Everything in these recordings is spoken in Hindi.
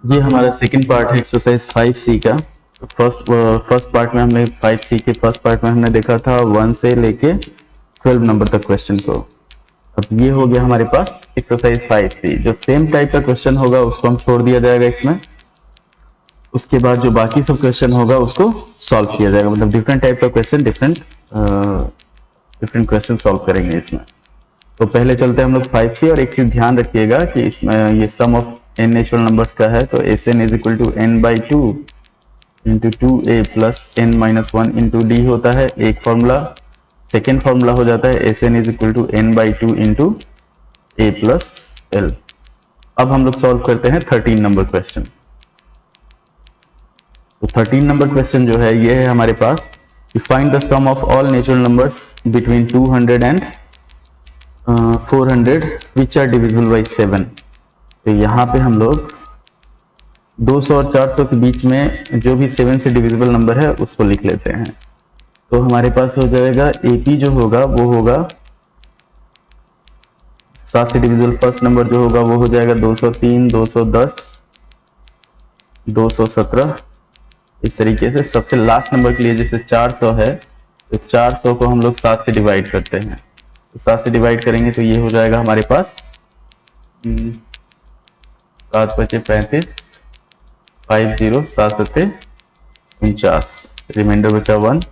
ये हमारा सेकंड पार्ट है एक्सरसाइज 5C का। फर्स्ट पार्ट में हमने 5C के फर्स्ट पार्ट में हमने देखा था 1 से लेके 12 नंबर तक क्वेश्चन को। अब ये हो गया हमारे पास एक्सरसाइज 5C। जो सेम टाइप का क्वेश्चन होगा उसको हम छोड़ दिया जाएगा इसमें। उसके बाद जो बाकी सब क्वेश्चन होगा उसको सॉल्व किया जाएगा, मतलब डिफरेंट टाइप का क्वेश्चन, डिफरेंट क्वेश्चन सॉल्व करेंगे इसमें। तो पहले चलते हैं हम लोग 5C। और एक चीज ध्यान रखिएगा कि इसमें ये sum of n natural numbers का है, तो Sn is equal to n by 2 into 2a plus n minus 1 into d होता है एक फॉर्मूला। सेकेंड फॉर्मूला हो जाता है Sn is equal to n by 2 into a plus l। अब हम लोग सॉल्व करते हैं 13 नंबर क्वेश्चन। तो 13 नंबर क्वेश्चन जो है ये है हमारे पास, find the sum of all natural numbers between 200 and 400 which are divisible by 7। तो यहाँ पे हम लोग 200 और 400 के बीच में जो भी 7 से डिविजिबल नंबर है उसको लिख लेते हैं। तो हमारे पास हो जाएगा AP जो होगा वो होगा 7 से डिविजिबल फर्स्ट नंबर जो होगा वो हो जाएगा 203, 210, 217। इस तरीके से सबसे लास्ट नंबर के लिए जैसे 400 है तो 400 को हम लोग 7 से डिवाइड करते हैं। तो 7 से डिवाइड करेंगे तो ये हो जाएगा हमारे पास 7 बचे 35, 50, 7 सत्ते 49, रिमाइंडर बचा 1।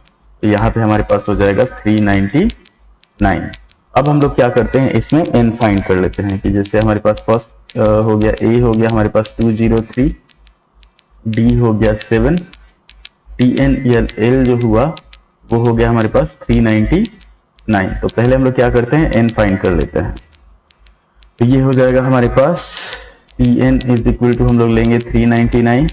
तो यहाँ पे हमारे पास हो जाएगा 399। अब हम लोग क्या करते हैं, इसमें n फाइंड कर लेते हैं कि जैसे हमारे पास फर्स्ट हो गया A हो गया हमारे पास 203, D हो गया 7, TN या L जो हुआ वो हो गया हमारे पास 399। तो पहले हम लोग क्या करते हैं, n फाइंड कर लेते हैं। तो ये हो जाएगा हमारे पास Tn इज इक्वल टू हम लोग लेंगे 399।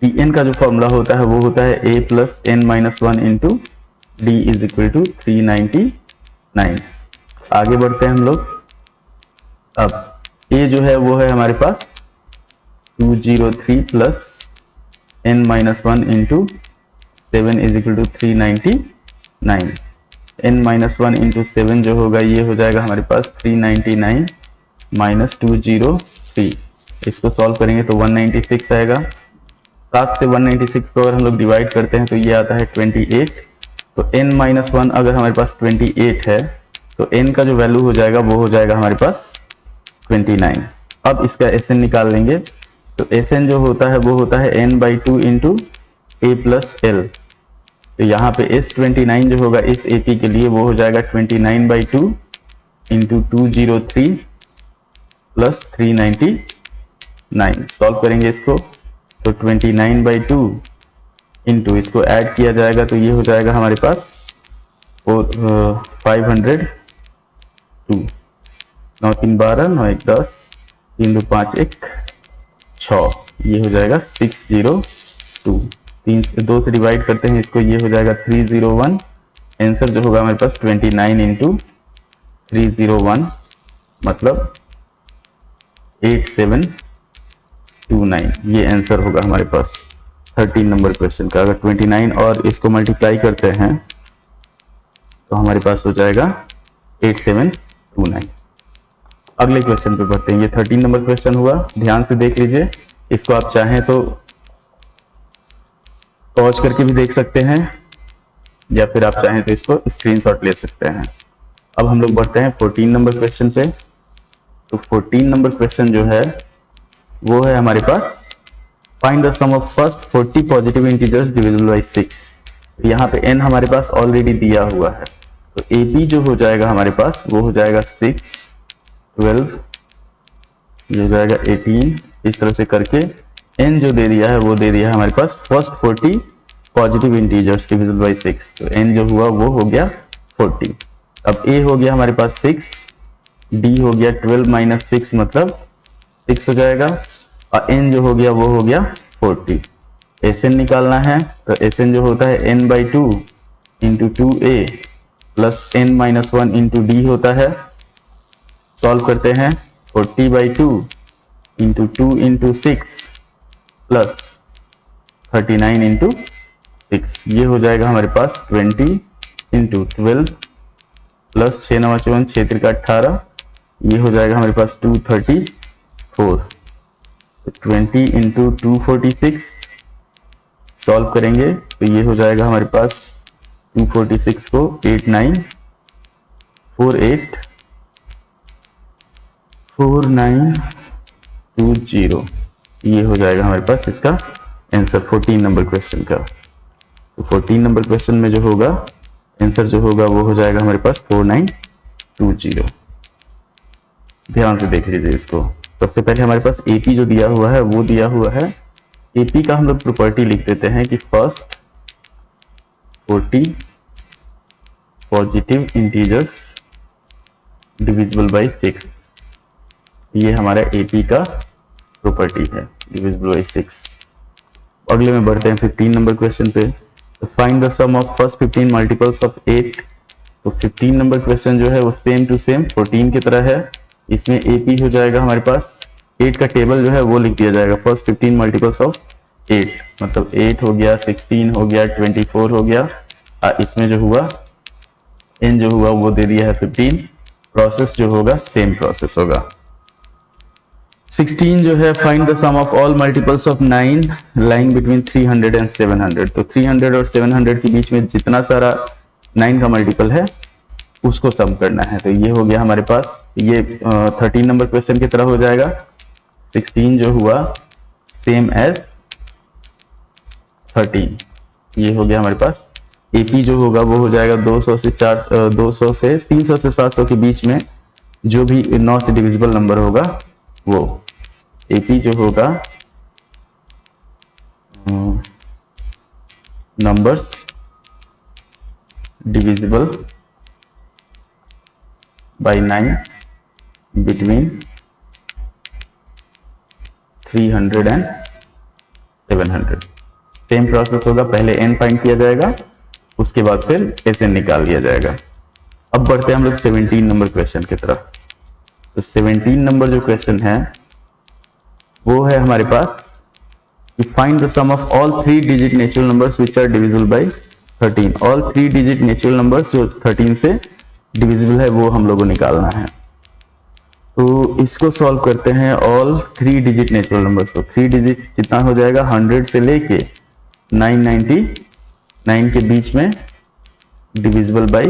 Tn का जो फॉर्मूला होता है वो होता है a plus n minus 1 into d is equal to 399। आगे बढ़ते हैं हम लोग। अब a जो है वो है हमारे पास 203 plus n minus 1 into 7 is equal to 399। n minus 1 into 7 जो होगा ये हो जाएगा हमारे पास 399 माइनस 203। इसको सॉल्व करेंगे तो 196 आएगा। 7 से 196 को अगर हम लोग डिवाइड करते हैं तो ये आता है 28। तो n माइनस 1 अगर हमारे पास 28 है तो n का जो वैल्यू हो जाएगा वो हो जाएगा हमारे पास 29। अब इसका Sn निकाल लेंगे। तो Sn जो होता है वो होता है n by 2 into a plus l। तो यहाँ पे S29 जो होगा इस AP के लिए वो हो जाएगा 29 बाई 2 इंटू 203 प्लस 399। सॉल्व करेंगे इसको तो 29 बाई 2 इंटू इसको ऐड किया जाएगा तो ये हो जाएगा हमारे पास 502। 9 3 12, 9 1 10, 3 2 5 1 6, ये हो जाएगा 602। 2 से डिवाइड करते हैं इसको, ये हो जाएगा 301। आंसर जो होगा हमारे पास 29 इंटू 301 मतलब 8729। ये आंसर होगा हमारे पास 13 नंबर क्वेश्चन का। अगर 29 और इसको मल्टीप्लाई करते हैं तो हमारे पास हो जाएगा 8729। अगले क्वेश्चन पे बढ़ते हैं। ये 13 नंबर क्वेश्चन हुआ, ध्यान से देख लीजिए। इसको आप चाहें तो पॉज करके भी देख सकते हैं या फिर आप चाहें तो इसको स्क्रीनशॉट ले सकते हैं। अब हम लोग बढ़ते हैं 14 नंबर क्वेश्चन पे। तो 14 नंबर क्वेश्चन जो है वो है हमारे पास, find the sum of first 40 positive integers divisible by 6। यहाँ पे n हमारे पास ऑलरेडी दिया हुआ है, तो AP जो हो जाएगा हमारे पास वो हो जाएगा 6, 12, ये हो जाएगा 18। इस तरह से करके n जो दे दिया है वो दे दिया है हमारे पास first 40 positive integers divisible by 6। तो n जो हुआ वो हो गया 40। अब a हो गया हमारे पास 6, d हो गया 12 माइनस 6 मतलब 6 हो जाएगा, और n जो हो गया वो हो गया 40। Sn निकालना है तो Sn जो होता है n by 2 into 2a plus n minus 1 into d होता है। सॉल्व करते हैं 40 by 2 into 2 into 6 plus 39 into 6, ये हो जाएगा हमारे पास 20 इंटू 12 प्लस 6 9 54 6 3 18, ये हो जाएगा हमारे पास 234। तो 20 इंटू 246 सॉल्व करेंगे तो ये हो जाएगा हमारे पास 246 को 894920 ये हो जाएगा हमारे पास इसका आंसर 14 नंबर क्वेश्चन का। तो 14 नंबर क्वेश्चन में जो होगा आंसर जो होगा वो हो जाएगा हमारे पास 4920। ध्यान से देख लीजिए इसको। सबसे पहले हमारे पास एपी जो दिया हुआ है वो दिया हुआ है, एपी का हम लोग प्रॉपर्टी लिख देते हैं कि first 40 positive integers divisible by 6, ये हमारा एपी का प्रॉपर्टी है, डिविजिबल बाय 6। अगले में बढ़ते हैं 15 नंबर क्वेश्चन पे। तो find the sum of first 15 multiples of 8। तो 15 नंबर क्वेश्चन जो है वो सेम टू सेम 14 की तरह है। इसमें एपी हो जाएगा हमारे पास 8 का टेबल जो है वो लिख दिया जाएगा, फर्स्ट 15 मल्टीपल्स ऑफ 8, मतलब 8 हो गया, 16 हो गया, 24 हो गया। इसमें जो हुआ n जो हुआ वो दे दिया है 15। प्रोसेस जो होगा सेम प्रोसेस होगा। 16 जो है find the sum of all multiples of 9 lying between 300 and 700। तो 300 और 700 के बीच में जितना सारा 9 का मल्टीपल है उसको सम करना है। तो ये हो गया हमारे पास, ये 13 नंबर क्वेश्चन की तरह हो जाएगा। 16 जो हुआ सेम एज 13, ये हो गया हमारे पास। एपी जो होगा वो हो जाएगा 200 से 300 से 700 के बीच में जो भी 9 से डिविजिबल नंबर होगा वो एपी जो होगा numbers divisible by 9 between 300 and 700। Same process होगा, पहले n फाइंड किया जाएगा उसके बाद फिर SN निकाल लिया जाएगा। अब बढ़ते हैं हम लोग 17 नंबर क्वेश्चन की तरफ। तो 17 नंबर जो क्वेश्चन है वो है हमारे पास कि find the sum of all 3 digit natural numbers which are divisible by 13। All 3 digit natural numbers जो 13 से डिविजिबल है वो हम लोगों को निकालना है। तो इसको सॉल्व करते हैं ऑल 3 डिजिट नेचुरल नंबर्स को। 3 डिजिट जितना हो जाएगा 100 से लेके 999 के बीच में डिविजिबल बाय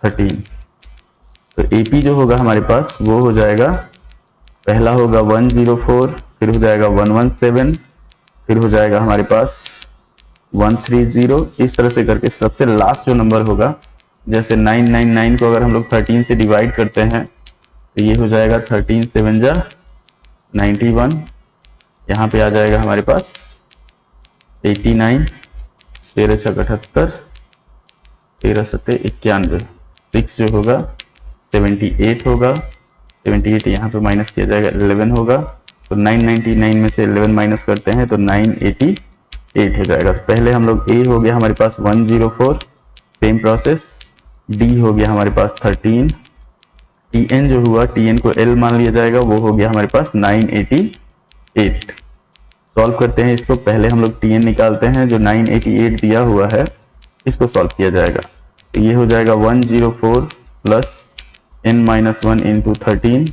13। तो एपी जो होगा हमारे पास वो हो जाएगा, पहला होगा 104, फिर हो जाएगा 117, फिर हो जाएगा हमारे पास 130। इस तरह से करके सबसे लास्ट जो नंबर होगा, जैसे 999 को अगर हम लोग 13 से डिवाइड करते हैं तो ये हो जाएगा 13 7 जा 91। यहाँ पे आ जाएगा हमारे पास 89, 13 6 78, 13 7 91, 6 जो होगा 78 होगा, 78 यहाँ पे माइनस किया जाएगा 11 होगा। तो 999 में से 11 माइनस करते हैं तो 988 हो जाएगा। पहले हम लोग ए हो गया हमारे पास 104, सेम प्रोसेस। डी हो गया हमारे पास 13, टीएन जो हुआ टीएन को एल मान लिया जाएगा, वो हो गया हमारे पास 988। सॉल्व करते हैं इसको, पहले हम लोग टीएन निकालते हैं, जो 988 दिया हुआ है इसको सॉल्व किया जाएगा। तो ये हो जाएगा 104 plus n minus 1 into 13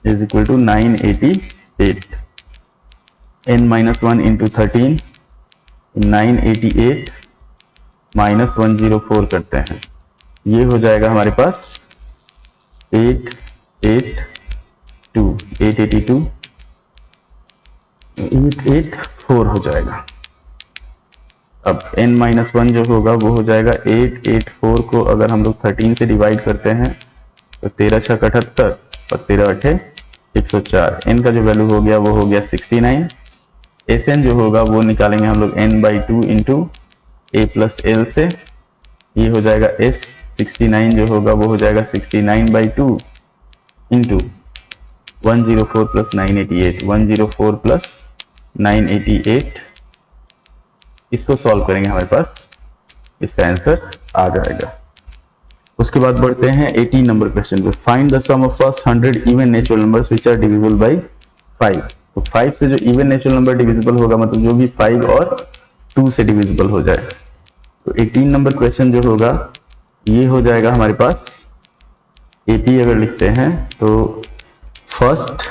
is equal to 988। n minus 1 into 13 988 minus 104 करते हैं, ये हो जाएगा हमारे पास 884 हो जाएगा। अब n माइनस 1 जो होगा वो हो जाएगा 884 को अगर हम लोग 13 से डिवाइड करते हैं तो 13 6 78 और 13 8 104। n का जो वैल्यू हो गया वो हो गया 69। Sn जो होगा वो निकालेंगे हम लोग n/2 into a plus L से, ये हो जाएगा s। 69 जो होगा वो हो जाएगा 69/2 इंटू 104 प्लस 988, 104 प्लस 988। इसको सॉल्व करेंगे, हमारे पास इसका आंसर आ जाएगा। उसके बाद बढ़ते हैं 18 नंबर क्वेश्चन पे। Find the sum of first 100 even natural numbers which are divisible by 5। तो 5 से जो इवन नेचुरल नंबर डिविजिबल होगा, मतलब जो भी 5 और 2 से डिविजिबल हो जाए। तो 18 नंबर क्वेश्चन जो होगा ये हो जाएगा हमारे पास, एपी अगर लिखते हैं तो फर्स्ट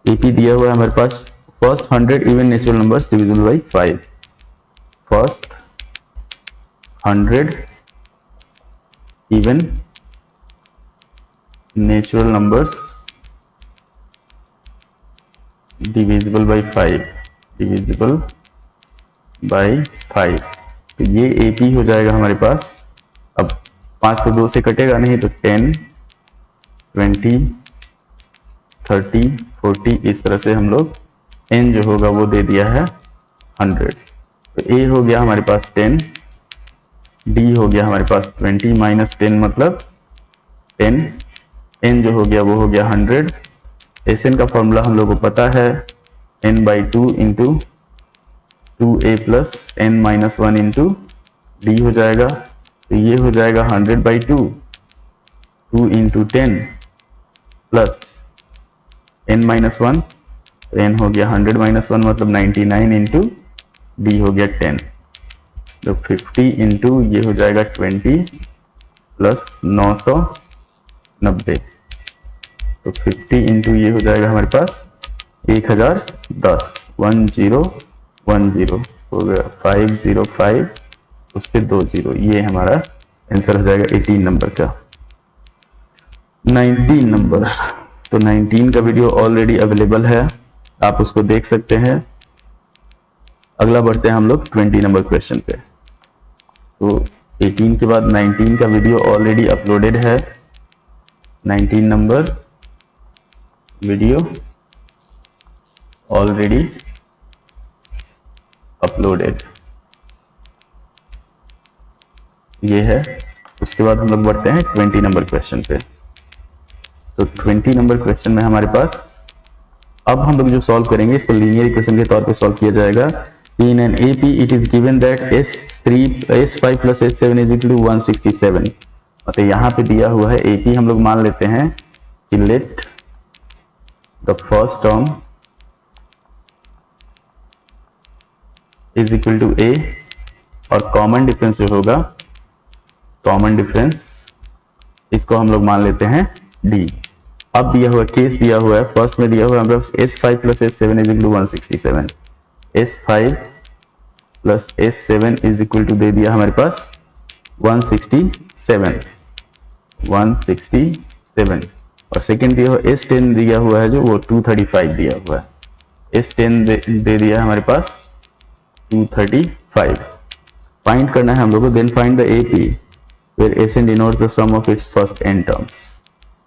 एपी दिया हुआ है हमारे पास, first 100 even natural numbers divisible by 5, first 100 even natural numbers divisible by 5, divisible by 5, तो ये एपी हो जाएगा हमारे पास। अब 5 तो 2 से कटेगा नहीं, तो 10 20 30 40 इस तरह से हम लोग n जो होगा वो दे दिया है 100। तो a हो गया हमारे पास 10, d हो गया हमारे पास 20 माइनस 10 मतलब 10, n जो हो गया वो हो गया 100। Sn का फॉर्मूला हम लोग को पता है, n by 2 into 2a plus n minus 1 into d हो जाएगा। तो ये हो जाएगा 100 by 2, 2 into 10 plus n minus 1, तो n हो गया 100 माइनस 1 मतलब 99 इंटू d हो गया 10, तो 50 इंटू ये हो जाएगा 20 प्लस 990, तो 50 इंटू ये हो जाएगा हमारे पास 1010, 1010 हो गया 505 उस पर 20, ये हमारा आंसर हो जाएगा 18 नंबर का। 19 नंबर, तो 19 का वीडियो ऑलरेडी अवेलेबल है, आप उसको देख सकते हैं। अगला बढ़ते हैं हम लोग 20 नंबर क्वेश्चन पे। तो 18 के बाद 19 का वीडियो ऑलरेडी अपलोडेड है, 19 नंबर वीडियो ऑलरेडी अपलोडेड, ये है। उसके बाद हम लोग बढ़ते हैं 20 नंबर क्वेश्चन पे। तो 20 नंबर क्वेश्चन में हमारे पास अब हम लोग जो सॉल्व करेंगे इसको लीनियर इक्वेशन के तौर पे सॉल्व किया जाएगा। In an AP it is given that S5 plus S7 is equal to 167। तो यहाँ पे दिया हुआ है एपी, हम लोग मान लेते हैं कि let the first term is equal to A, और कॉमन डिफरेंस जो होगा, कॉमन डिफरेंस इसको हम लोग मान लेते हैं D। अब दिया हुआ केस दिया हुआ है, फर्स्ट में दिया हुआ है हमारे पास S5 plus S7 is equal to 167, S5 plus S7 is equal to दे दिया हमारे पास 167, और सेकेंड दिया हुआ S10 दिया हुआ है जो वो 235 दिया हुआ है, S10 दे दिया है हमारे पास 235। फाइंड करना है हम लोग को, then find the AP where Sn denotes the sum of its first n terms।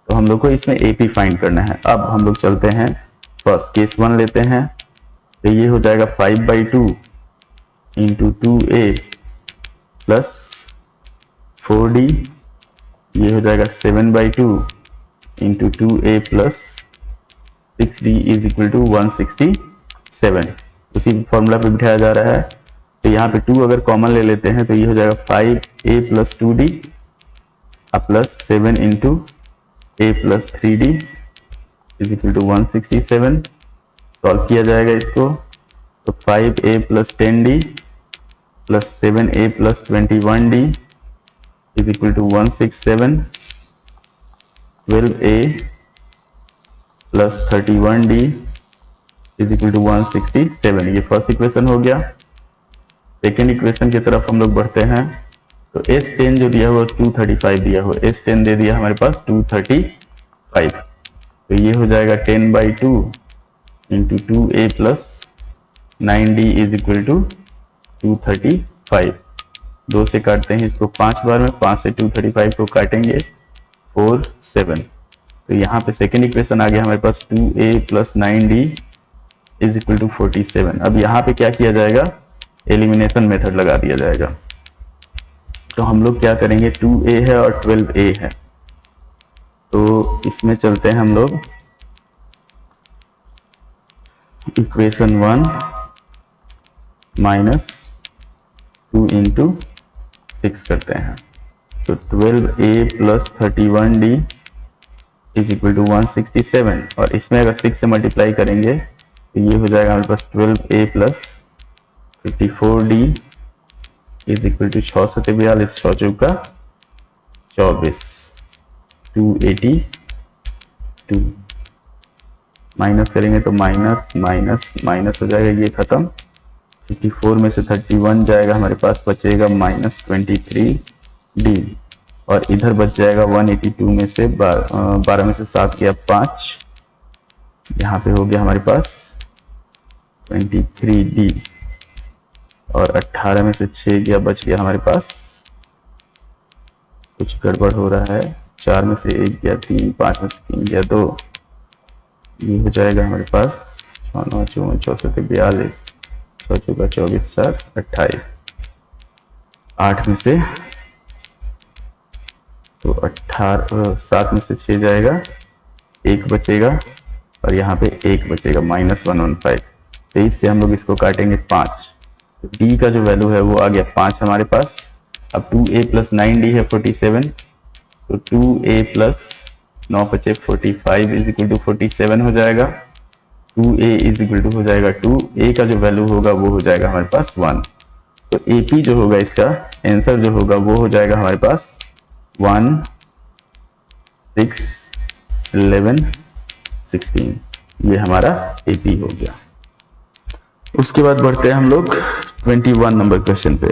तो हम लोग को इसमें AP फाइंड करना है। अब हम लोग चलते हैं फर्स्ट केस 1 लेते हैं, तो ये हो जाएगा 5 by 2 into 2A plus 4D, ये हो जाएगा 7 by 2 into 2A plus 6D is equal to 167। उसी फॉर्मूला पे बिठाया जा रहा है। तो यहाँ पे 2 अगर कॉमन ले लेते हैं तो ये हो जाएगा 5A plus 2D plus 7 into A plus 3D is equal to 167। Solve किया जाएगा इसको, तो 5A plus 10D plus 7A plus 21D is equal to 167, 12A plus 31D is equal to 167। ये फर्स्ट इक्वेशन हो गया। सेकेंड इक्वेशन की तरफ हम लोग बढ़ते हैं। तो S10 जो दिया हुआ 235 दिया हुआ, S10 दे दिया हमारे पास 235, तो ये हो जाएगा 10 by 2 into 2A plus 9D is equal to 235। 2 से काटते हैं इसको 5 बार में, 5 से 235 को काटेंगे 4 7। तो यहाँ पे सेकेंड इक्वेशन आ गया हमारे पास 2A plus 9D is equal to 47। अब यहाँ पे क्या किया जाएगा, एलिमिनेशन मेथड लगा दिया जाएगा। तो हम लोग क्या करेंगे, 2A है और 12A है, तो इसमें चलते हैं हम लोग इक्वेशन 1 माइनस 2 इंटू 6 करते हैं। तो 12A plus 31D is equal to 167, और इसमें अगर 6 से मल्टीप्लाई करेंगे तो ये हो जाएगा हमारे पास 12A plus 54D is equal to 6 से 42, 6 चौका 24, 282। माइनस करेंगे तो माइनस माइनस माइनस हो जाएगा, ये खत्म। 54 में से 31 जाएगा, हमारे पास बचेगा -23D, और इधर बच जाएगा 182 में से 12 में से 7 गया 5, यहाँ पे हो गया हमारे पास 23D, और 18 में से 6 गया, बच गया हमारे पास, कुछ गड़बड़ हो रहा है, 4 में से 1 गया 3, 5 में से 3 गया 2, ये हो जाएगा हमारे पास 6 9 54 64 42, 6 चौका 24 4 28, 8 में से तो 18, 7 में से 6 जाएगा, 1 बचेगा, और यहाँ पे 1 बचेगा -115। तो इससे हम लोग इसको काटेंगे 5, तो D का जो वैल्यू है वो आ गया 5 हमारे पास। अब 2A + 9D है 47, तो 2A + 9 × 5 45 = 47 हो जाएगा। 2A = हो जाएगा 2, A का जो वैल्यू होगा वो हो जाएगा हमारे पास 1। तो AP जो होगा, इसका आंसर जो होगा वो हो जाएगा हमारे पास 1 6 11 16, ये हमारा AP हो गया। उसके बाद बढ़ते हैं हम लोग 21 नंबर क्वेश्चन पे।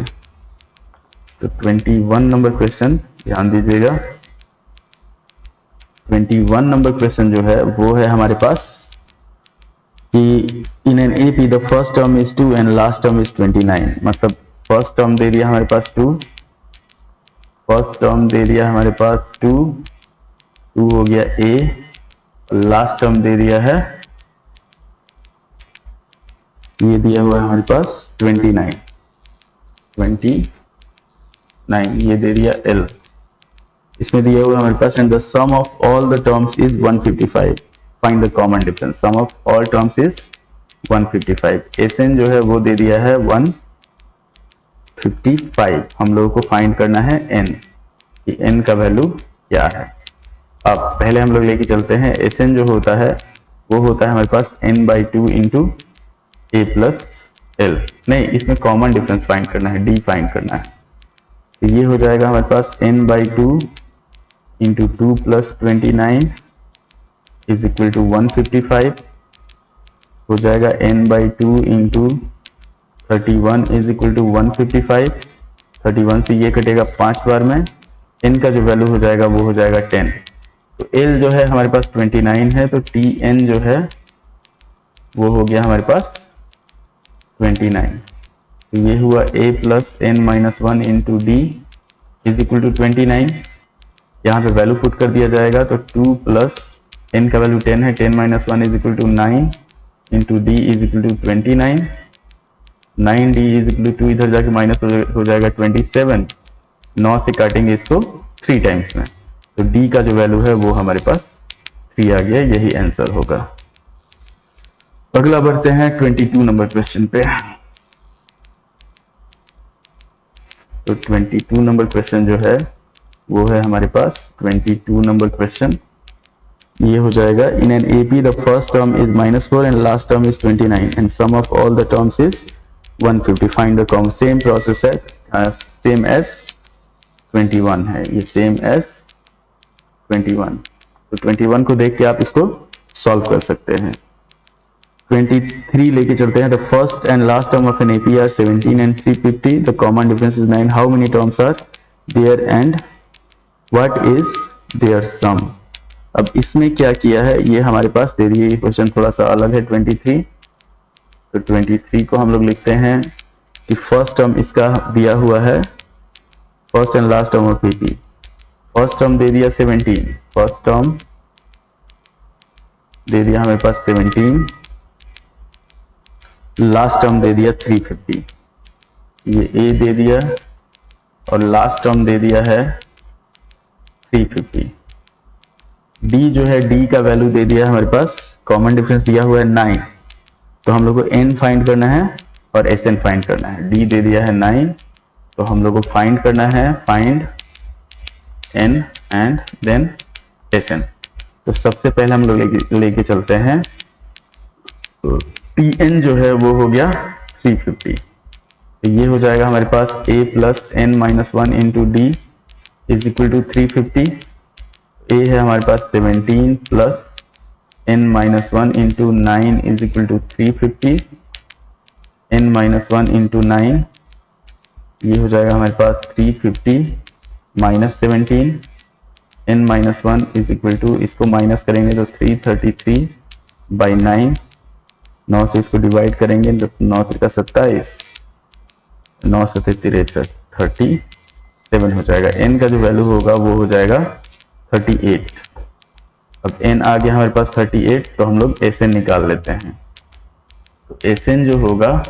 तो 21 नंबर क्वेश्चन ध्यान दीजिएगा। 21 नंबर क्वेश्चन जो है वो है हमारे पास कि इन an AP the first term is 2 and last term is 29। मतलब फर्स्ट टर्म दे दिया हमारे पास 2, फर्स्ट टर्म दे दिया हमारे पास 2 हो गया A, लास्ट टर्म दे दिया है, ये दिया हुआ है हमारे पास 29, ये दे दिया L। इसमें दिया हुआ हमारे पास and the sum of all the terms is 155, find the common difference. Sum of all terms is 155। Sn जो है वो दे दिया है 155, हम लोगों को फाइंड करना है n, कि n का वैल्यू क्या है। अब पहले हम लोग लेके चलते हैं, Sn जो होता है वो होता है हमारे पास n/2 × A + L। नहीं, इसमें कॉमन डिफरेंस फाइंड करना है, D फाइंड करना है। तो ये हो जाएगा हमारे पास n/2 × 2 + 29 = 155, हो जाएगा n/2 × 31 = 155। 31 से ये कटेगा 5 बार में, n का जो वैल्यू हो जाएगा वो हो जाएगा 10। तो L जो है हमारे पास 29 है, तो Tn जो है वो हो गया हमारे पास 29। तो ये हुआ A + n-1 × D = 29। यहाँ पे वैल्यू पुट कर दिया जाएगा, तो 2 + n का वैल्यू 10 है, 10 - 1 = 9 × D = 29। 9D = 2, इधर जाके माइनस हो जाएगा 27। 9 से काटेंगे इसको 3 टाइम्स में, तो D का जो वैल्यू है वो हमारे पास 3 आ गया, यही आंसर होगा। अगला बढ़ते हैं 22 नंबर क्वेश्चन पे। तो 22 नंबर क्वेश्चन जो है वो है हमारे पास 22 नंबर क्वेश्चन, ये हो जाएगा in an AP the first term is -4 and last term is 29 and sum of all the terms is 150, find the common. Same process है, सेम एस 21 है, ये सेम एस 21। तो 21 को देख के आप इसको सॉल्व कर सकते हैं। 23 लेके चलते हैं। The first and last term of an AP are 17 and 350, the common difference is 9, how many terms are there and what is their sum. अब इसमें क्या किया है, ये हमारे पास दे दिए, क्वेश्चन थोड़ा सा अलग है 23। तो 23 को हम लोग लिखते हैं कि फर्स्ट टर्म इसका दिया हुआ है, first and last term of AP। First term दे दिया 17, फर्स्ट टर्म दे दिया हमारे पास 17, लास्ट टर्म दे दिया 350, ये A दे दिया, और लास्ट टर्म दे दिया है 350। D जो है, D का वैल्यू दे दिया है हमारे पास, कॉमन डिफरेंस दिया हुआ है 9, तो हम लोग को n फाइंड करना है और Sn फाइंड करना है। D दे दिया है 9, तो हम लोग को फाइंड करना है, find n and then Sn। तो सबसे पहले हम लोग लेके चलते हैं, तो Tn जो है वो हो गया 350, तो ये हो जाएगा हमारे पास A + n-1 × D = 350। A है हमारे पास 17 + n minus 1 into 9 is equal to 350, n minus 1 into 9 ये हो जाएगा हमारे पास 350 minus 17, n minus 1 is equal to, इसको माइनस करेंगे तो 333 बाई 9, 9 से इसको डिवाइड करेंगे तो 9 त्रिका 27, 9 सते 63, 37 हो जाएगा। n का जो वैल्यू होगा वो हो जाएगा 38। अब n आ गया हमारे पास 38, तो हम लोग Sn निकाल लेते हैं। तो Sn जो होगा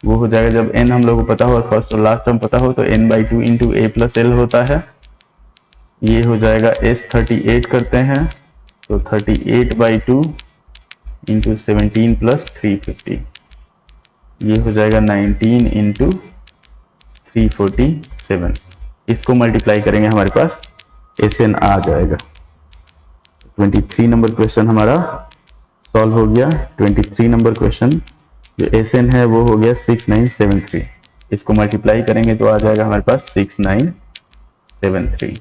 वो हो जाएगा, जब n हम लोग को पता हो और फर्स्ट और लास्ट टर्म पता हो तो n/2 into a plus L होता है। ये हो जाएगा S38 करते हैं तो 38/2 इंटू 17 प्लस 350, ये हो जाएगा 19 इंटू 347। इसको मल्टीप्लाई करेंगे हमारे पास Sn आ जाएगा। 23 नंबर क्वेश्चन हमारा सॉल्व हो गया। 23 नंबर क्वेश्चन जो Sn है वो हो गया 6973। इसको मल्टीप्लाई करेंगे तो आ जाएगा हमारे पास 6973।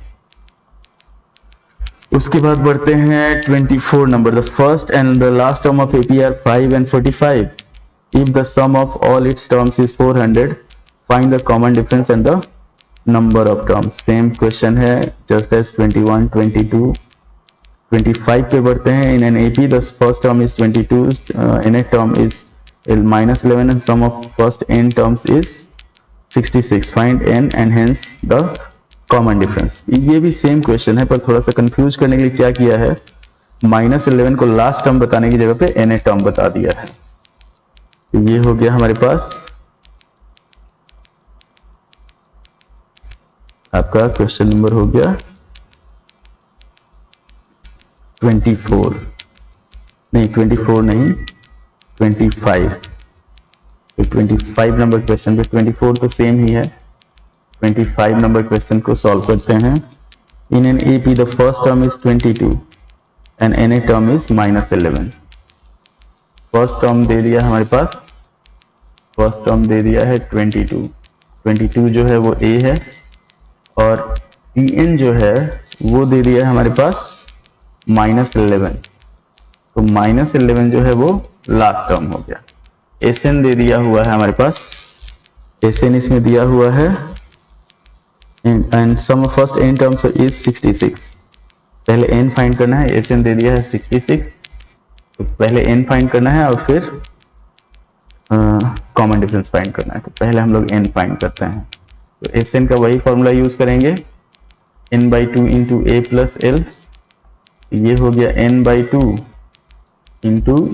उसके बाद बढ़ते हैं 24 number. The first and the last term of AP are 5 and 45. If the sum of all its terms is 400, find the common difference and the number of terms. Same question है just as 21, 22, 25 पे बढ़ते हैं। In an AP the first term is 22, nth term is minus 11 and sum of first n terms is 66. Find n and hence the common difference. ये भी सेम क्वेश्चन है पर थोड़ा सा कंफ्यूज करने के लिए क्या किया है, -11 को लास्ट टर्म बताने की जगह पे n टर्म बता दिया है। तो ये हो गया हमारे पास आपका क्वेश्चन नंबर हो गया 24 नहीं 24 नहीं 25। तो 25 नंबर क्वेश्चन पे 24 तो सेम ही है। 25 नंबर क्वेश्चन को सॉल्व करते हैं। In an AP the first term is 22 and n term is -11। First term दे दिया हमारे पास, फर्स्ट टर्म दे दिया है 22, 22 जो है वो a है और Tn जो है वो दे दिया है हमारे पास -11, तो -11 जो है वो लास्ट टर्म हो गया। Sn दे दिया हुआ है हमारे पास, Sn इसमें दिया हुआ है and sum of first n terms is 66। पहले n फाइंड करना है, Sn दे दिया है 66, तो पहले n फाइंड करना है और फिर कॉमन डिफरेंस फाइंड करना है। तो पहले हम लोग n फाइंड करते हैं। तो Sn का वही फॉर्मूला यूज करेंगे, n/2 into a plus L. ये हो गया n/2 into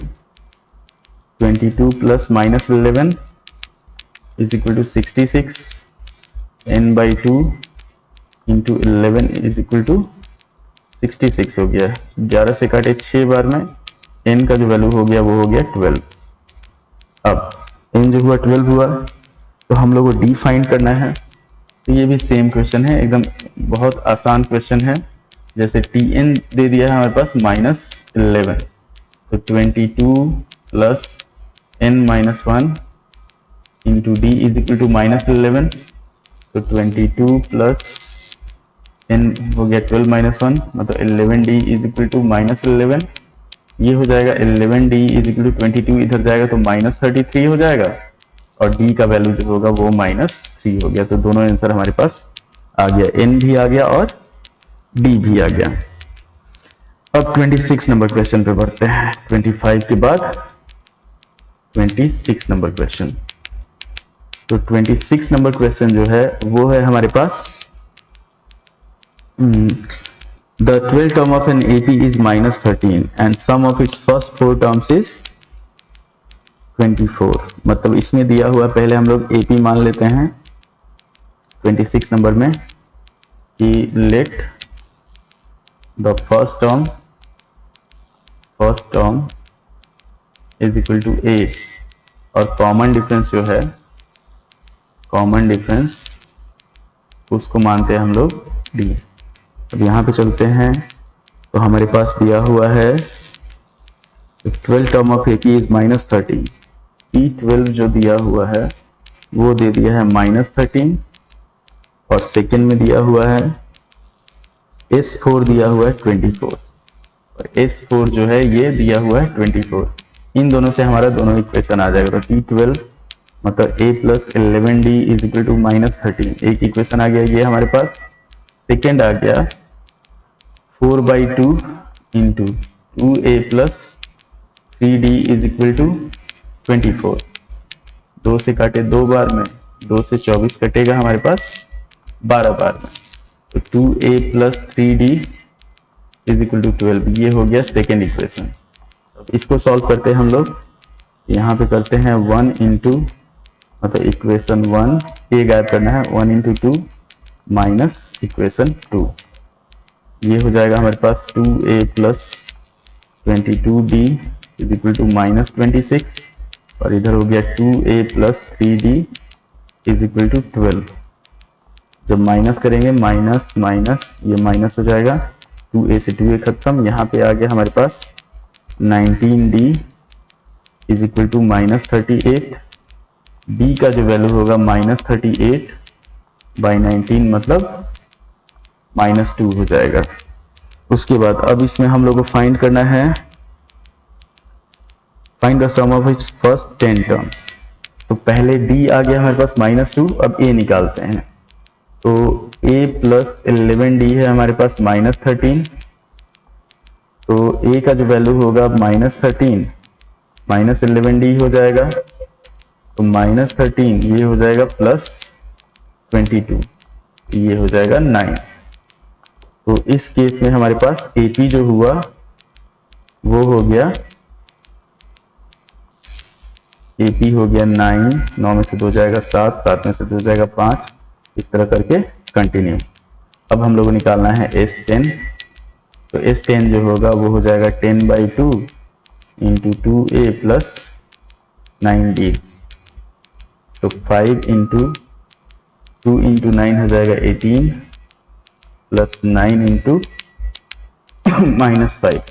22 plus -11 is equal to 66, n/2 into 11 is equal to 66 हो गया। 11 से काटे 6 बार में n का जो वैल्यू हो गया वो हो गया 12। अब n जो हुआ 12 हुआ तो हम लोग को d फाइंड करना है। तो ये भी सेम क्वेश्चन है, एकदम बहुत आसान क्वेश्चन है। जैसे Tn दे दिया है हमारे पास -11, तो 22 plus n-1 into d is equal to -11, तो 22 प्लस n हो गया 12 -1 मतलब 11d इज इक्वल टू -11। ये हो जाएगा 11d इज इक्वल टू 22, इधर जाएगा तो -33 हो जाएगा और d का वैल्यू जो होगा वो -3 हो गया। तो दोनों आंसर हमारे पास आ गया, n भी आ गया और d भी आ गया। अब 26 नंबर क्वेश्चन पे बढ़ते हैं। 25 के बाद 26 नंबर क्वेश्चन। तो 26 नंबर क्वेश्चन जो है वो है हमारे पास the 12th term of an AP is -13 and sum of its first 4 terms is 24। मतलब इसमें दिया हुआ, पहले हम लोग AP मान लेते हैं 26 नंबर में कि let the first term is equal to A और कॉमन डिफरेंस जो है, कॉमन डिफरेंस उसको मानते हैं हम लोग D। अब यहाँ पे चलते हैं तो हमारे पास दिया हुआ है 12 term of AP is -13। P12 जो दिया हुआ है वो दे दिया है -13 और सेकेंड में दिया हुआ है S4 दिया हुआ है 24। और S4 जो है ये दिया हुआ है 24। इन दोनों से हमारा दोनों इक्वेशन आ जाएगा। तो T12 मतलब a plus 11d is equal to -13, एक इक्वेशन आ गया ये हमारे पास। सेकेंड आ गया 4/2 into 2a plus 3d is equal to 24। 2 से काटे 2 बार में, 2 से 24 कटेगा हमारे पास 12 बार में। तो 2a plus 3d is equal to 12, ये हो गया सेकेंड इक्वेशन। अब इसको सॉल्व करते हैं हम लोग। यहाँ पे करते हैं 1 इंटू मतलब इक्वेशन 1 ए गायब करना है, 1 इंटू 2 माइनस इक्वेशन 2, ये हो जाएगा हमारे पास 2a plus 22d is equal to -26, और इधर हो गया 2a plus 3d is equal to 12। जब माइनस करेंगे माइनस माइनस ये माइनस हो जाएगा, 2a से 2a खत्म। यहाँ पे आ गया हमारे पास 19d is equal to -38। d का जो वैल्यू होगा -38 बाई 19 मतलब -2 हो जाएगा। उसके बाद अब इसमें हम लोग को फाइंड करना है, find the sum of its first 10 terms. तो पहले d आ गया हमारे पास -2, अब a निकालते हैं। तो a प्लस 11d है हमारे पास -13, तो a का जो वैल्यू होगा -13 माइनस 11d हो जाएगा, तो -13 ये हो जाएगा प्लस 22, ये हो जाएगा 9। तो इस केस में हमारे पास AP जो हुआ वो हो गया, AP हो गया 9, 9 में से 2 जाएगा 7, 7 में से 2 जाएगा 5, इस तरह करके कंटिन्यू। अब हम लोग को निकालना है S10। तो S10 जो होगा वो हो जाएगा 10/2 इंटू 2a प्लस 9d, तो 5 इंटू 2 इंटू 9 हो जाएगा 18 प्लस 9 इंटू -5,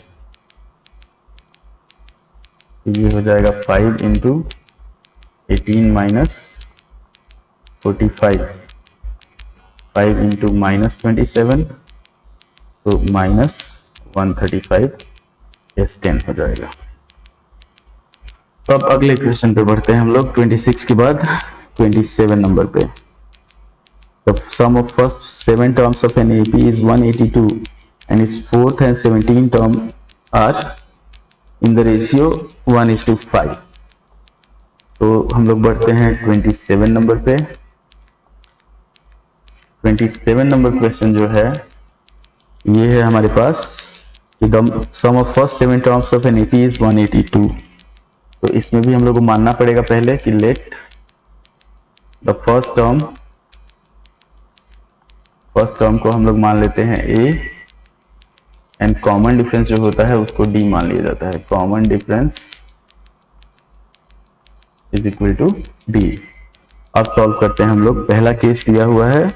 ये हो जाएगा 5 इंटू 18 माइनस 45, 5 इंटू -27 तो -135 S10 हो जाएगा। तो अब अगले क्वेश्चन पे बढ़ते हैं हम लोग 26 के बाद 27 नंबर पे। The sum of first 7 terms of an AP is 182 and its fourth and 17 term are in the ratio 1:5। तो हम लोग बढ़ते हैं 27 नंबर पे। 27 नंबर क्वेश्चन जो है ये है हमारे पास कि the sum of first 7 terms of an AP is 182। तो इसमें भी हम लोग को मानना पड़ेगा पहले कि लेट द फर्स्ट टर्म को हम लोग मान लेते हैं a एंड कॉमन डिफरेंस जो होता है उसको d मान लिया जाता है। Common difference is equal to d। अब सॉल्व करते हैं हम लोग। पहला केस दिया हुआ है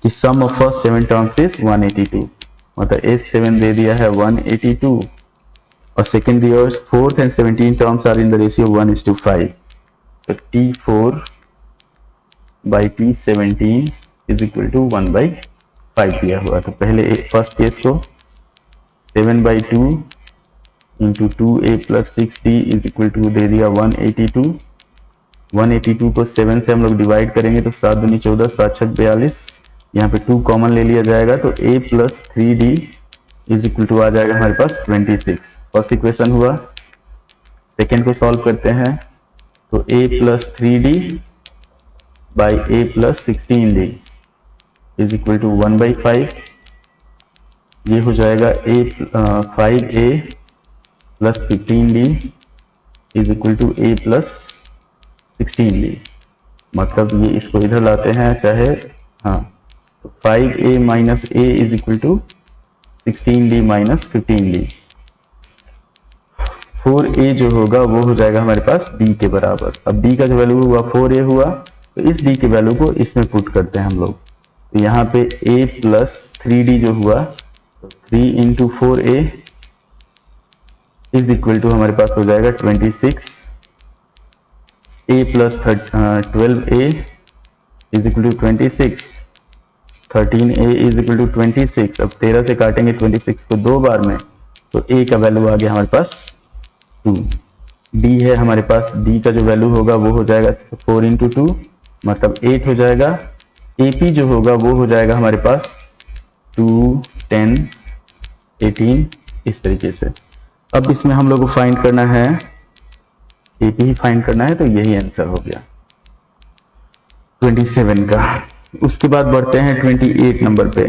कि sum of first 7 terms is 182, मतलब S7 दे दिया है 182 और second years fourth and 17 terms are in the ratio 1:5। तो T4 by T17 is equal to 1/5 दिया हुआ। तो पहले फर्स्ट केस को 7/2 into 2a plus 6d is equal to दे दिया 182। 182 को 7 से हम लोग डिवाइड करेंगे तो 7 दूनी 14, 7 छक 42, यहाँ पे 2 कॉमन ले लिया जाएगा तो a plus 3d is equal to आ जाएगा हमारे पास 26। फर्स्ट इक्वेशन हुआ। सेकेंड को सॉल्व करते हैं तो a plus 3d by a plus 16d is equal to 1/5, ये हो जाएगा 5a plus 15d is equal to a plus 16d। मतलब ये इसको इधर लाते हैं चाहे, हाँ, तो 5a minus a is equal to 16d minus 15d। 4a जो होगा वो हो जाएगा हमारे पास d के बराबर। अब d का जो वैल्यू हुआ 4a हुआ, तो इस d के वैल्यू को इसमें पुट करते हैं हम लोग। तो यहाँ पे a प्लस 3d जो हुआ तो 3 into 4a is equal to हमारे पास हो जाएगा 26। a plus 12a is equal to 26, 13a is equal to 26। अब 13 से काटेंगे 26 को 2 बार में तो ए का वैल्यू आ गया हमारे पास 2। डी है हमारे पास, डी का जो वैल्यू होगा वो हो जाएगा 4 इंटू 2 मतलब 8 हो जाएगा। एपी जो होगा वो हो जाएगा हमारे पास 2, 10, 18 इस तरीके से। अब इसमें हम लोग को फाइंड करना है, एपी ही फाइंड करना है, तो यही आंसर हो गया 27 का। उसके बाद बढ़ते हैं 28 नंबर पे।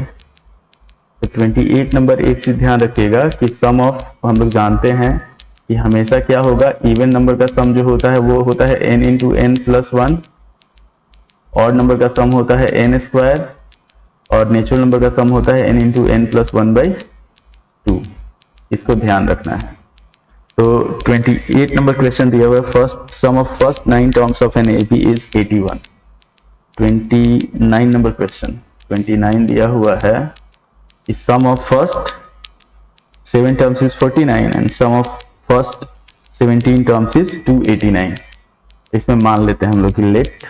तो 28 नंबर, एक चीज ध्यान रखिएगा कि सम ऑफ, हम लोग जानते हैं कि हमेशा क्या होगा, इवन नंबर का सम जो होता है वो होता है n into n plus 1, odd number का सम होता है n स्क्वायर, और नेचुरल नंबर का सम होता है n इंटू एन प्लस 1/2। इसको ध्यान रखना है। तो 28 नंबर क्वेश्चन दिया हुआ है, first sum of first 9 terms of an AP is 81। 29 number question, 29 दिया हुआ है, इस sum of first 7 terms is 49 and sum of first 17 terms is 289। इसमें मान लेते हैं हम लोग कि let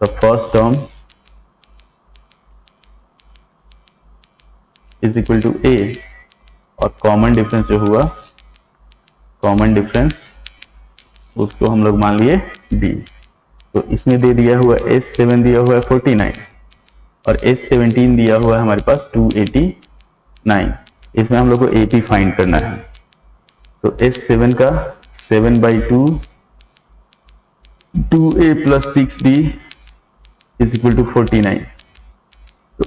the first term is equal to a, और कॉमन डिफरेंस जो हुआ, कॉमन डिफरेंस उसको हम लोग मान लिए b। तो इसमें दे दिया हुआ S7 दिया हुआ है 49 और S17 दिया हुआ है हमारे पास 289। इसमें हम लोग को AP फाइंड करना है। तो S7 का 7/2 2a plus 6b is equal to 49। तो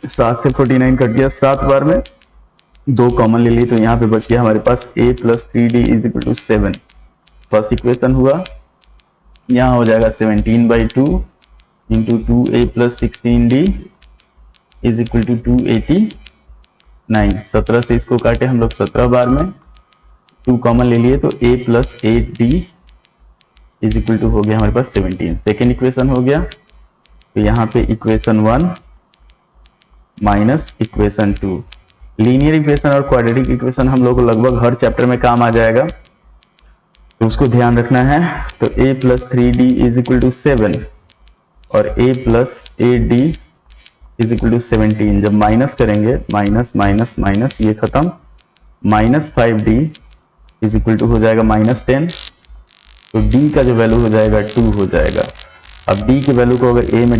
7 से 49 कट गया 7 बार में, 2 कॉमन ले लिए, तो यहाँ पे बच गया हमारे पास a plus 3d is equal to 7। First equation हुआ, यहाँ हो जाएगा 17/2 into 2a plus 16d is equal to 289। 17 से इसको काटे हम लोग 17 बार में, 2 कॉमन ले लिए, तो a plus 8d is equal to हो गया हमारे पास 17। सेकेंड इक्वेशन हो गया। तो यहाँ पे equation 1 minus equation 2, linear equation और क्वाड्रेटिक इक्वेशन हम लोग को लगभग हर चैप्टर में काम आ जाएगा, तो उसको ध्यान रखना है। तो a plus 3d is equal to 7 और a plus 8d is equal to 17। जब माइनस करेंगे, माइनस माइनस माइनस ये खत्म, minus 5d is equal to हो जाएगा माइनस 10। तो d का जो वैल्यू हो जाएगा 2 हो जाएगा। अब d के वैल्यू को अगर a में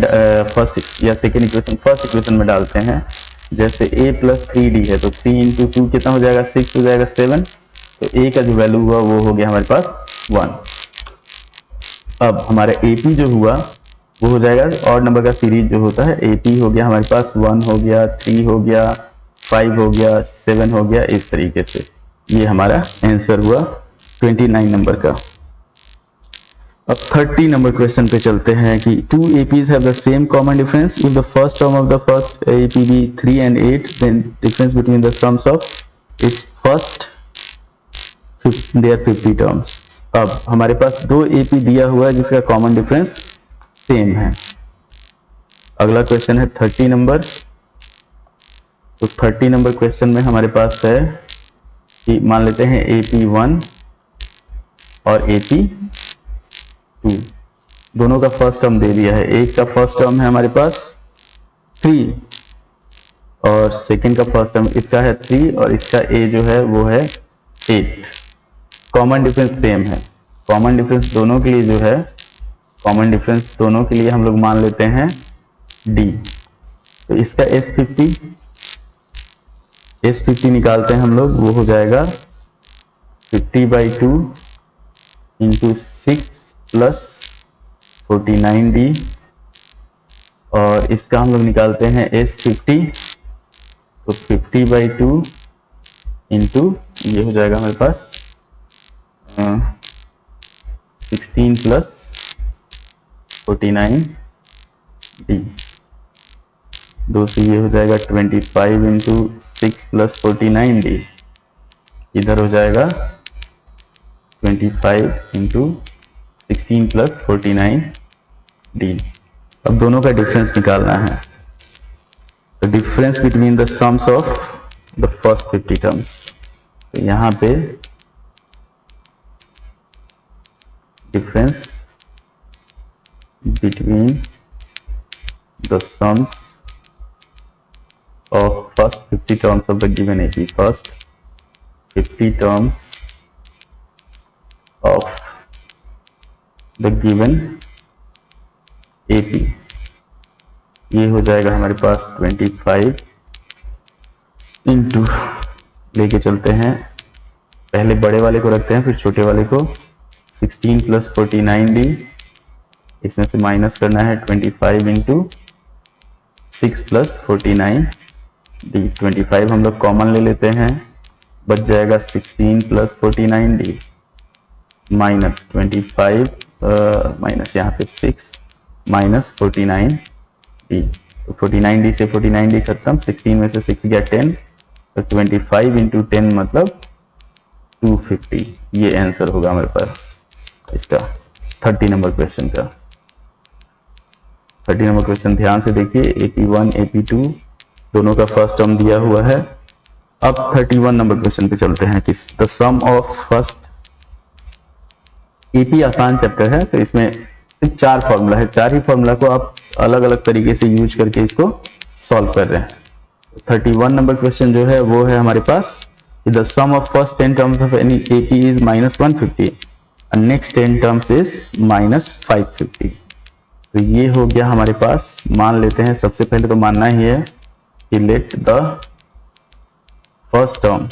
फर्स्ट या सेकेंड इक्वेशन, फर्स्ट इक्वेशन में डालते हैं, जैसे a प्लस 3d है तो 3 इंटू 2 कितना हो जाएगा, 6 हो जाएगा 7। तो a का जो वैल्यू हुआ वो हो गया हमारे पास 1। अब हमारा AP जो हुआ वो हो जाएगा, और नंबर का सीरीज जो होता है, AP हो गया हमारे पास 1 हो गया, 3 हो गया, 5 हो गया, 7 हो गया, इस तरीके से। ये हमारा आंसर हुआ 29 नंबर का। अब 30 नंबर क्वेश्चन पे चलते हैं कि 2 APs have the same common difference if the first term of the first AP be 3 and 8, then difference between the sums of its first their 50 terms। अब हमारे पास 2 AP दिया हुआ है जिसका कॉमन डिफरेंस सेम है। अगला क्वेश्चन है 30 नंबर। तो 30 नंबर क्वेश्चन में हमारे पास है कि मान लेते हैं AP1 और AP2, दोनों का फर्स्ट टर्म दे दिया है। एक का फर्स्ट टर्म है हमारे पास 3 और सेकंड का फर्स्ट टर्म इसका है 3 और इसका a जो है वो है 8। कॉमन डिफरेंस सेम है। कॉमन डिफरेंस दोनों के लिए जो है, कॉमन डिफरेंस दोनों के लिए हम लोग मान लेते हैं d। तो इसका S50 निकालते हैं हम लोग, वो हो जाएगा 50/2 इंटू 6 प्लस 49d, और इसका हम लोग निकालते हैं S50। तो 50/2 इंटू ये हो जाएगा हमारे पास 16 प्लस 49d, 2 से ये हो जाएगा 25 इंटू 6 प्लस 49d, इधर हो जाएगा 25 इंटू 16 प्लस 49d। अब दोनों का डिफरेंस निकालना है। तो difference between the sums of the first 50 terms, तो यहाँ पे difference between the sums of first 50 terms of the given AP. First 50 terms of the given AP, ये हो जाएगा हमारे पास 25 इंटू, लेके चलते हैं, पहले बड़े वाले को रखते हैं फिर छोटे वाले को, 16 प्लस 49D, इसमें से माइनस करना है 25 इंटू 6 प्लस 49D। 25 हम लोग कॉमन ले लेते हैं, बच जाएगा 16 प्लस 49D माइनस 25 माइनस यहाँ पे 6 माइनस 49D। तो 49D से 49D खत्म, 16 में से 6 गया 10, तो 25 इंटू 10 मतलब 250। ये आंसर होगा हमारे पास इसका 30 नंबर क्वेश्चन का। 30 नंबर क्वेश्चन ध्यान से देखिए, AP1 AP2 दोनों का फर्स्ट टर्म दिया हुआ है। अब 31 नंबर क्वेश्चन पे चलते हैं कि the sum of first, AP आसान चैप्टर है तो इसमें सिर्फ 4 फॉर्मूला है, 4 ही फॉर्मूला को आप अलग अलग तरीके से यूज करके इसको सॉल्व कर रहे हैं। 31 नंबर क्वेश्चन जो है वो है हमारे पास the sum of first 10 terms of any AP is -150 and next 10 terms is -550। तो ये हो गया हमारे पास। मान लेते हैं, सबसे पहले तो मानना ही है कि लेट द फर्स्ट टर्म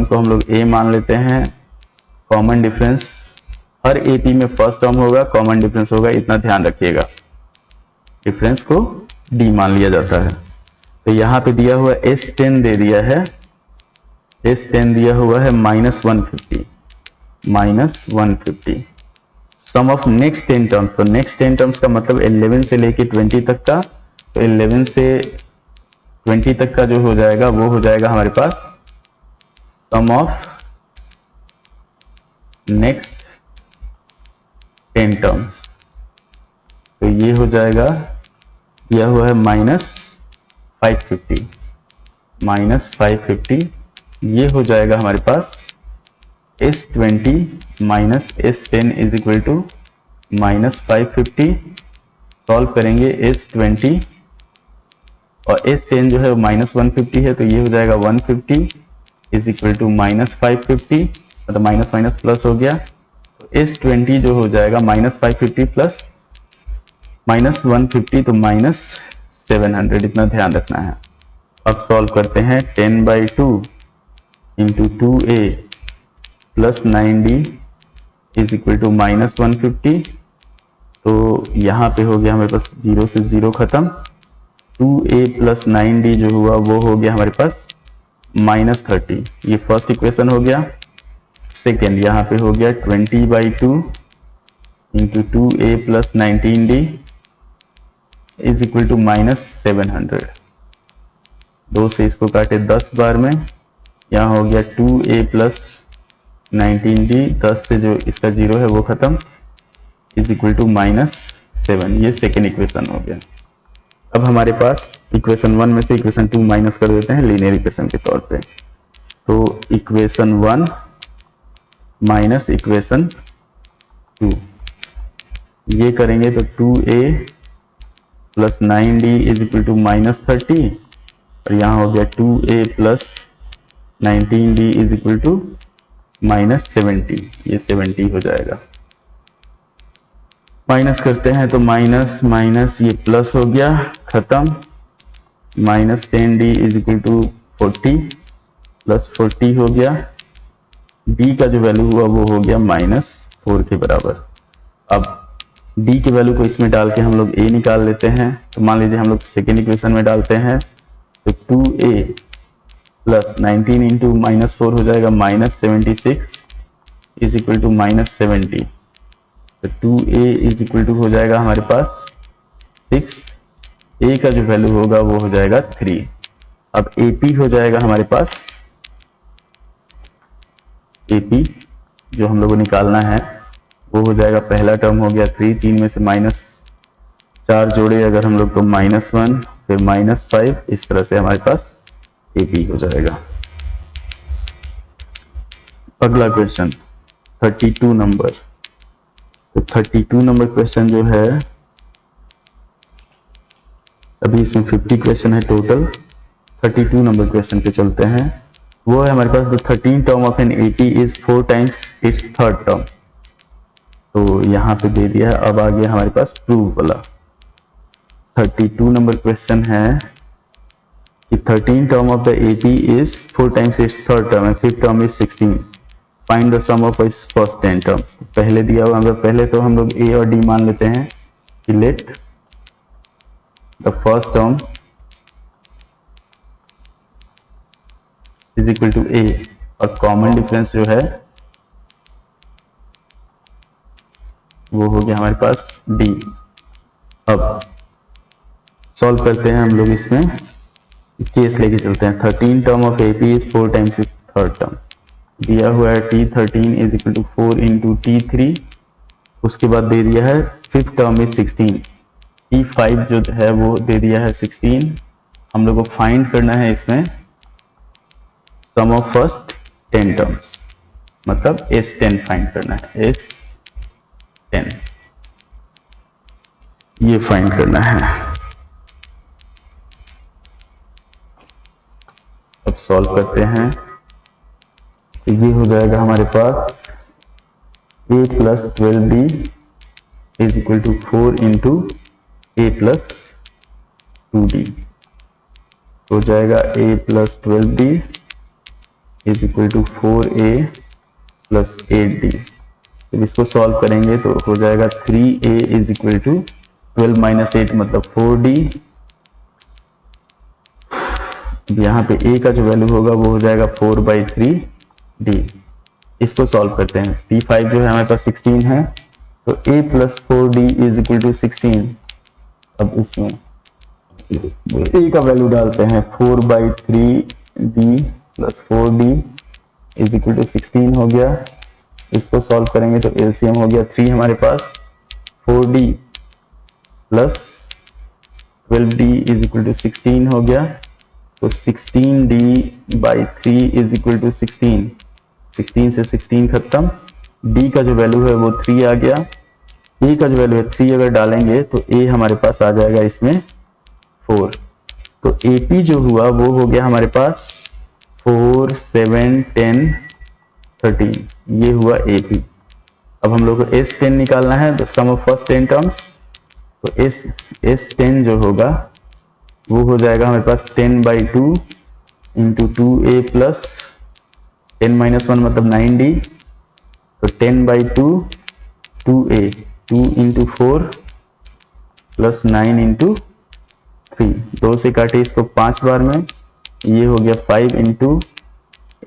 को हम लोग A मान लेते हैं। कॉमन डिफरेंस हर AP में फर्स्ट टर्म होगा, कॉमन डिफरेंस होगा, इतना ध्यान रखिएगा। डिफरेंस को D मान लिया जाता है। तो यहाँ पे दिया हुआ S10 दे दिया है, S10 दिया हुआ है -150 सम ऑफ नेक्स्ट 10 टर्म्स, तो नेक्स्ट 10 टर्म्स का मतलब 11 से लेके 20 तक का, तो 11 से 20 तक का जो हो जाएगा वो हो जाएगा हमारे पास सम ऑफ नेक्स्ट 10 टर्म्स। तो ये हो जाएगा, दिया हुआ है -550, ये हो जाएगा हमारे पास S20 minus S10 is equal to -550। Solve करेंगे S20 और S10 जो है -150 है, तो ये हो जाएगा 150 इज इक्वल टू -550, मतलब माइनस माइनस प्लस हो गया। तो S20 जो हो जाएगा -550 प्लस -150 तो -700, इतना ध्यान रखना है। अब सॉल्व करते हैं, 10/2 into 2A plus 9D is equal to -150। तो यहाँ पे हो गया हमारे पास 0 से 0 खत्म। 2A प्लस 9D जो हुआ वो हो गया हमारे पास -30। ये फर्स्ट इक्वेशन हो गया। सेकेंड यहाँ पे हो गया 20/2 into 2A plus 19D is equal to -700। 2 से इसको काटे 10 बार में, यहाँ हो गया 2A प्लस 19D, 10 से जो इसका 0 है वो खत्म, इज इक्वल टू -7। ये सेकेंड इक्वेशन हो गया। अब हमारे पास इक्वेशन 1 में से इक्वेशन 2 माइनस कर देते हैं लीनियर इक्वेशन के तौर पे। तो इक्वेशन 1 माइनस इक्वेशन 2, ये करेंगे तो 2A plus 9D is equal to -30, और यहाँ हो गया 2A plus 19D is equal to -70। ये 70 हो जाएगा। माइनस करते हैं तो माइनस माइनस ये प्लस हो गया, खत्म। -10D is equal to 40 plus 40 हो गया। D का जो वैल्यू हुआ वो हो गया -4 के बराबर। अब D की वैल्यू को इसमें डाल के हम लोग A निकाल लेते हैं। तो मान लीजिए हम लोग सेकेंड इक्वेशन में डालते हैं, तो 2A प्लस 19 इंटू -4 हो जाएगा -76 इज इक्वल टू -70। तो 2A इज इक्वल टू हो जाएगा हमारे पास 6, A का जो वैल्यू होगा वो हो जाएगा 3। अब AP हो जाएगा हमारे पास, AP जो हम लोग को निकालना है वो हो जाएगा, पहला टर्म हो गया 3, 3 में से -4 जोड़े अगर हम लोग तो -1, फिर -5, इस तरह से हमारे पास AP हो जाएगा। अगला क्वेश्चन 32 नंबर। तो 32 नंबर क्वेश्चन जो है अभी इसमें 50 क्वेश्चन है टोटल। 32 नंबर क्वेश्चन पे चलते हैं। वो है हमारे पास the 13 term of an AP is 4 times its third term. तो यहाँ पे दे दिया है। अब आ गया हमारे पास प्रूव वाला। 32 नंबर क्वेश्चन है कि 13 term of the AP is 4 times its third term and fifth term is 16. Find the sum of its first 10 terms. पहले दिया हुआ हम लोग, पहले तो हम लोग A और D मान लेते हैं कि let the first term is equal to A और कॉमन डिफरेंस जो है वो हो गया हमारे पास D। अब सॉल्व करते हैं हम लोग। इसमें केस लेके चलते हैं। 13 term of AP is 4 times third term. दिया हुआ है T13 is equal to 4 into T3। उसके बाद दे दिया है फिफ्थ टर्म इज 16। T5 जो है वो दे दिया है 16। हम लोग को फाइंड करना है इसमें सम ऑफ फर्स्ट 10 टर्म्स, मतलब S10 फाइंड करना है। S10 ये फाइंड करना है। अब सॉल्व करते हैं तो ये हो जाएगा हमारे पास A plus 12D is equal to 4 into A plus 2D। हो जाएगा A plus 12D is equal to 4A plus 8D। जब इसको सॉल्व करेंगे तो हो जाएगा 3A is equal to 12 minus 8 मतलब 4D। यहाँ पे A का जो वैल्यू होगा वो हो जाएगा 4/3D। इसको सॉल्व करते हैं। T5 जो है हमारे पास 16 है तो A plus 4D is equal to 16। अब इसमें A का वैल्यू डालते हैं 4/3D plus 4D is equal to 16 हो गया। इसको सॉल्व करेंगे तो LCM हो गया 3 हमारे पास। 4D plus 12D is equal to 16 हो गया। तो 16D/3 इज इक्वल टू 16। 16 से 16 खत्म। D का जो वैल्यू है वो 3 आ गया। A का जो वैल्यू है 3 अगर डालेंगे तो A हमारे पास आ जाएगा इसमें 4। तो AP जो हुआ वो हो गया हमारे पास 4, 7, 10, 13। ये हुआ AP। अब हम लोग को S10 निकालना है, तो सम ऑफ फर्स्ट 10 टर्म्स। तो S10 जो होगा वो हो जाएगा हमारे पास 10/2 इंटू 2A प्लस 10 माइनस 1 मतलब 9D। तो 10/2 2A 2 इंटू 4 प्लस 9 इंटू 3। 2 से काटे इसको 5 बार में। ये हो गया 5 इंटू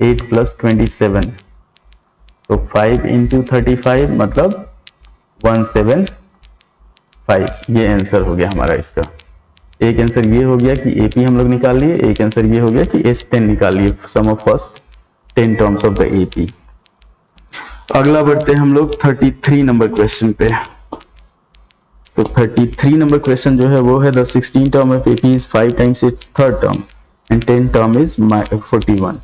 8 प्लस 27। तो 5 इंटू 35 मतलब 175। ये आंसर हो गया हमारा इसका। एक आंसर ये हो गया कि AP हम लोग निकाल लिए, एक आंसर ये हो गया कि S10 निकाल लिए, sum of first 10 terms of the AP। अगला बढ़ते हैं हम लोग 33 नंबर क्वेश्चन पे। तो 33 नंबर क्वेश्चन जो है वो है the 16 term of AP is 5 times its third term and 10 term is 41।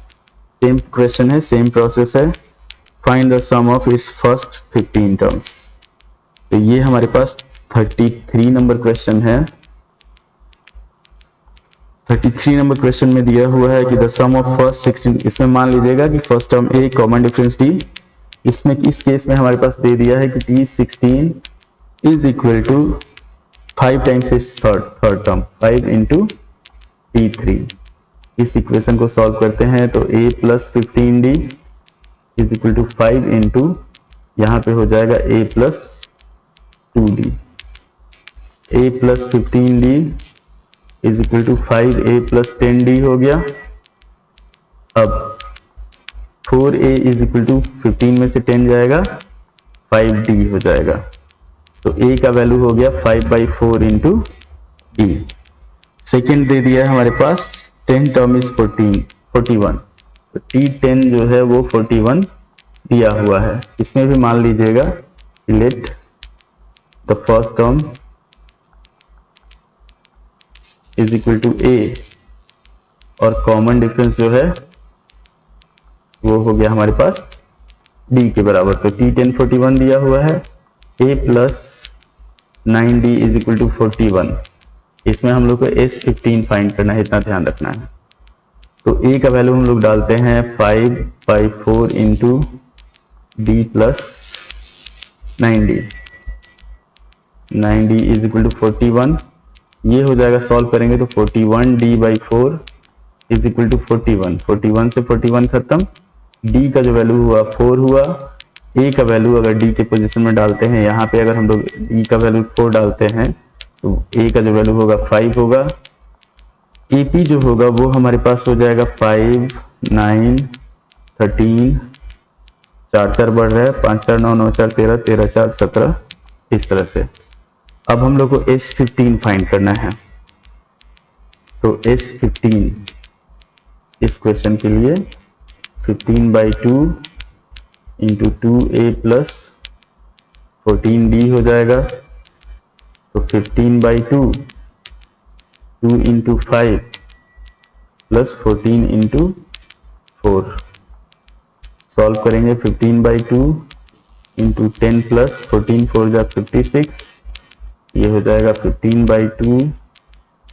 Same question है, सेम प्रोसेस है। Find the sum of its first 15 terms. तो ये हमारे पास 33 नंबर क्वेश्चन है। 33 नंबर क्वेश्चन में दिया हुआ है कि द सम ऑफ फर्स्ट 16। इसमें मान लीजिएगा कि first term A common difference D। इसमें इस केस में हमारे पास दे दिया है कि T16 is equal to 5 times its third term 5 into T3। इस इक्वेशन को सॉल्व करते हैं तो A plus 15D is equal to 5 into यहाँ पे हो जाएगा A plus 2D। A plus 15D is equal to 5A plus 10D हो गया। अब 4A इज इक्वल टू 15 में से 10 जाएगा 5D हो जाएगा। तो A का वैल्यू हो गया 5/4 इंटू D। सेकेंड दे दिया है हमारे पास 10 टर्म इज 41। तो T10 जो है वो 41 दिया हुआ है। इसमें भी मान लीजिएगा let the first term is equal to A और कॉमन डिफरेंस जो है वो हो गया हमारे पास D के बराबर। तो T10 41 दिया हुआ है। A plus 9D is equal to 41। इसमें हम लोग को S15 फाइंड करना है, इतना ध्यान रखना है। तो A का वैल्यू हम लोग डालते हैं 5/4 into D plus 9D। 9D is equal to 41। ये हो जाएगा, सॉल्व करेंगे तो 41D/4 इज इक्वल टू 41। 41 से 41 खत्म। D का जो वैल्यू हुआ 4 हुआ। A का वैल्यू अगर D के पोजीशन में डालते हैं, यहाँ पे अगर हम लोग D का वैल्यू 4 डालते हैं तो A का जो वैल्यू होगा 5 होगा। AP जो होगा वो हमारे पास हो जाएगा 5, 9, 13, 4 4 बढ़ रहा है, 5 4 9 9 4 13, 13 4 17, इस तरह से। अब हम लोग को S15 फाइंड करना है। तो S15 इस क्वेश्चन के लिए 15/2 इंटू 2A प्लस 14D हो जाएगा। तो 15/2 2 इंटू 5 प्लस 14 इंटू 4। सॉल्व करेंगे 15/2 इंटू 10 प्लस 14 4 जा 56। ये हो जाएगा 15/2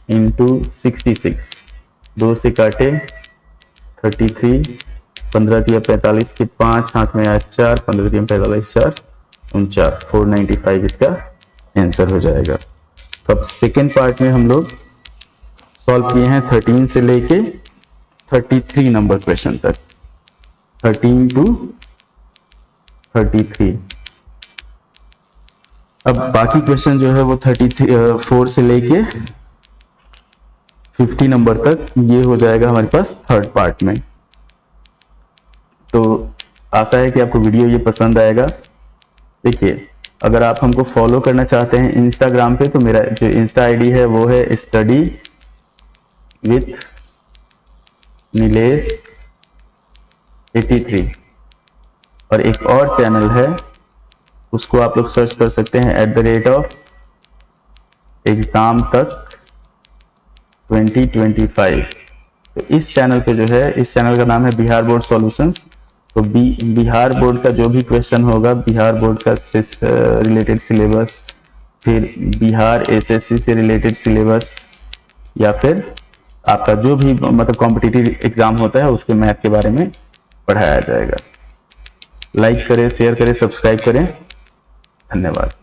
इंटू 66। 2 से काटे 33, 15 दिया 45 के 5, हाथ में आया 4, 15 दिया 45 4 49, 495 इसका आंसर हो जाएगा। तो अब सेकेंड पार्ट में हम लोग सॉल्व किए हैं 13 से लेके 33 नंबर क्वेश्चन तक, 13 टू 33। अब बाकी क्वेश्चन जो है वो 34 से लेके 50 नंबर तक ये हो जाएगा हमारे पास थर्ड पार्ट में। तो आशा है कि आपको वीडियो ये पसंद आएगा। देखिए, अगर आप हमको फॉलो करना चाहते हैं इंस्टाग्राम पे, तो मेरा जो इंस्टा आईडी है वो है स्टडी विथ नीलेश 83, और एक और चैनल है उसको आप लोग सर्च कर सकते हैं @एग्जाम तक 2025। तो इस चैनल पे जो है, इस चैनल का नाम है बिहार बोर्ड सॉल्यूशंस। तो बिहार बोर्ड का जो भी क्वेश्चन होगा, बिहार बोर्ड का रिलेटेड सिलेबस, फिर बिहार एसएससी से रिलेटेड सिलेबस, या फिर आपका जो भी मतलब कॉम्पिटिटिव एग्जाम होता है उसके मैथ के बारे में पढ़ाया जाएगा। लाइक करें, शेयर करें, सब्सक्राइब करें। धन्यवाद।